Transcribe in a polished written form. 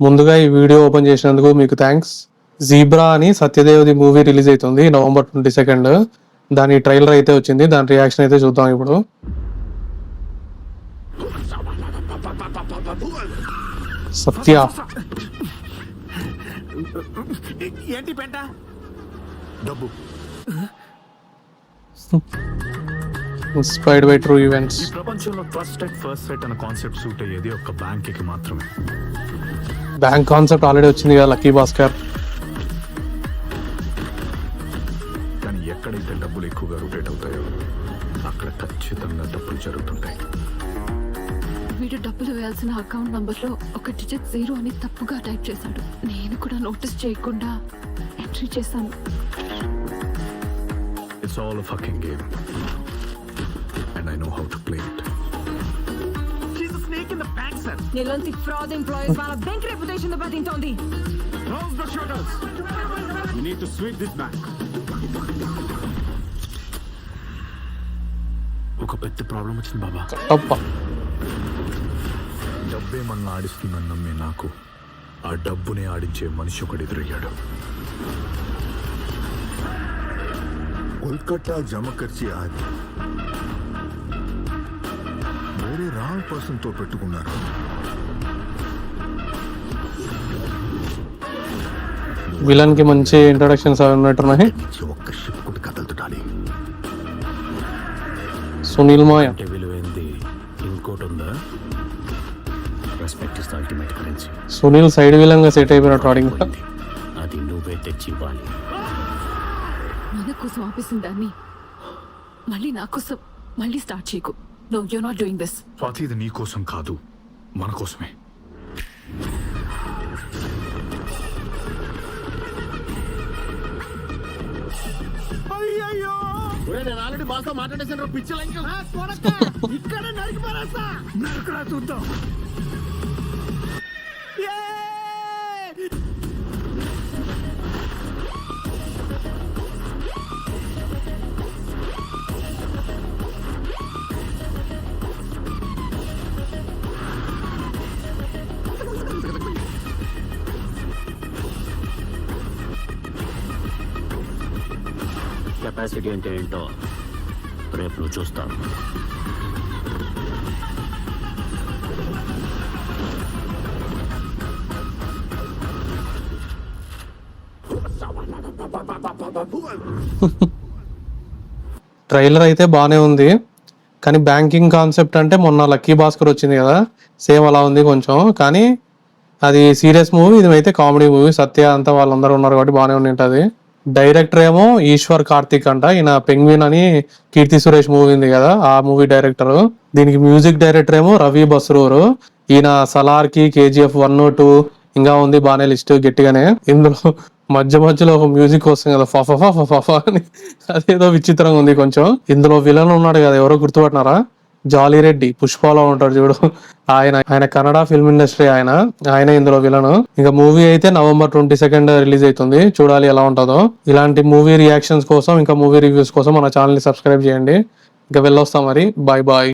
ముందుగా ఈ video open చేసినందుకు మీకు థ్యాంక్స్. జీబ్రా అని సత్యదేవ్ది మూవీ రిలీజ్ అవుతుంది November 22. దాని ట్రైలర్ అయితే వచ్చింది, దాని రియాక్షన్ అయితే చూద్దాం ఇప్పుడు. సత్య ఏంటి పెంట డబ్బు ఇన్స్పైర్డ్ బై ట్రూ ఈవెంట్స్. ఈ ప్రపంచంలో ఫస్ట్ సైట్ అనే కాన్సెప్ట్ సూట్ అయ్యేది ఒక్క బ్యాంక్ కి మాత్రమే. బ్యాంక్ కాన్సెప్ట్ ఆల్రెడీ వచ్చింది కదా లక్కీ భాస్కర్. కానీ ఎక్కడైతే డబ్బులు ఎక్కువగా రొటేట్ అవుతాయో అక్కడ ఖచ్చితంగా డబ్బులు జరుగుతుంటాయి. వీడు డబ్బులు వేయాల్సిన అకౌంట్ నంబర్ లో ఒక డిజిట్ 0 అని తప్పుగా టైప్ చేశాడు. నేను కూడా నోటీస్ చేయకుండా ఎంట్రీ చేశాను. It's all a fucking game and I know how to play it. She's a snake in the pack, sir. నీలోంచి ఫ్రాడ్ ఎంప్లాయీస్ వాళ్ళ బ్యాంక్ రెప్యుటేషన్ దెబ్బతింటోంది. Close the shutters. We need to sweep this bank. ఒక పెద్ద problem వచ్చింది బాబా. తప్ప డబ్బే మన ఆడిస్తుందని నమ్మే నాకు ఆ డబ్బునే ఆడించే మనిషి ఒకడు ఎదురయ్యాడు. कोलकाता जमा ఖర్చి ఆది వేరే రాంగ్ పర్సన్ తో పెట్టుకున్నారు. విలన్ కి మంచి ఇంట్రొడక్షన్స్ ఉన్నట్టున్నాయి. ఒక్క షిప్ కూడా కదలుతాలి. సునీల్ మాయ అంటే విలువైంది ఇంకోటి ఉందా? Respect is ultimate currency. Sunil side villain గా సెట్ అయిపోయినట్టు ఆడింగ్. అది నువ్వే తెచ్చి ఇవ్వాలి. మన కోసం ఆపేసిన దాన్ని మళ్ళీ నా కోసం మళ్ళీ స్టార్ట్ చేయకు. No you are not doing this. Swathi, ఇది నీ కోసం కాదు, మన కోసమే. అయ్యయ్యో నేను ఆల్రెడీ బాస్ తో మాట్లాడేసాను. పిచ్చి లంక ఇక్కడ నరికి పారేస్తా. నరకరా చూద్దాం. కెపాసిటీ అంటే ఏంటో రేపు నువ్వు చూస్తావు. ట్రైలర్ అయితే బాగానే ఉంది, కానీ బ్యాంకింగ్ కాన్సెప్ట్ అంటే మొన్న లక్కీ భాస్కర్ వచ్చింది కదా, సేమ్ అలా ఉంది కొంచెం. కానీ అది సీరియస్ మూవీ, ఇది అయితే కామెడీ మూవీ. సత్య అంతా వాళ్ళందరూ ఉన్నారు కాబట్టి బాగానే ఉంటుంది. డైరెక్టర్ ఏమో ఈశ్వర్ కార్తిక్ అంట. ఈయన పెంగ్విన్ అని కీర్తి సురేష్ మూవీ ఉంది కదా, ఆ మూవీ డైరెక్టర్. దీనికి మ్యూజిక్ డైరెక్టర్ ఏమో రవి బస్రూరు. ఈయన సలార్ కి KGF 1, 2 ఇంకా ఉంది బాగానే లిస్ట్ గట్టిగానే. ఇందులో మధ్యలో ఒక మ్యూజిక్ వస్తుంది కదా, ఫఫా ఫఫా అని, అదేదో విచిత్రంగా ఉంది కొంచెం. ఇందులో విలన్ ఉన్నాడు కదా, ఎవరో గుర్తుపట్టినారా? జాలీ రెడ్డి, పుష్పలో ఉంటాడు చూడు, ఆయన కన్నడ ఫిల్మ్ ఇండస్ట్రీ ఆయన ఇందులో విలన్. ఇంకా మూవీ అయితే November 22 రిలీజ్ అవుతుంది. చూడాలి ఎలా ఉంటుందో. ఇలాంటి మూవీ రియాక్షన్స్ కోసం ఇంకా మూవీ రివ్యూస్ కోసం మన ఛానల్ ని సబ్స్క్రైబ్ చేయండి. ఇంకా వెళ్ళొస్తాం మరి. Bye bye.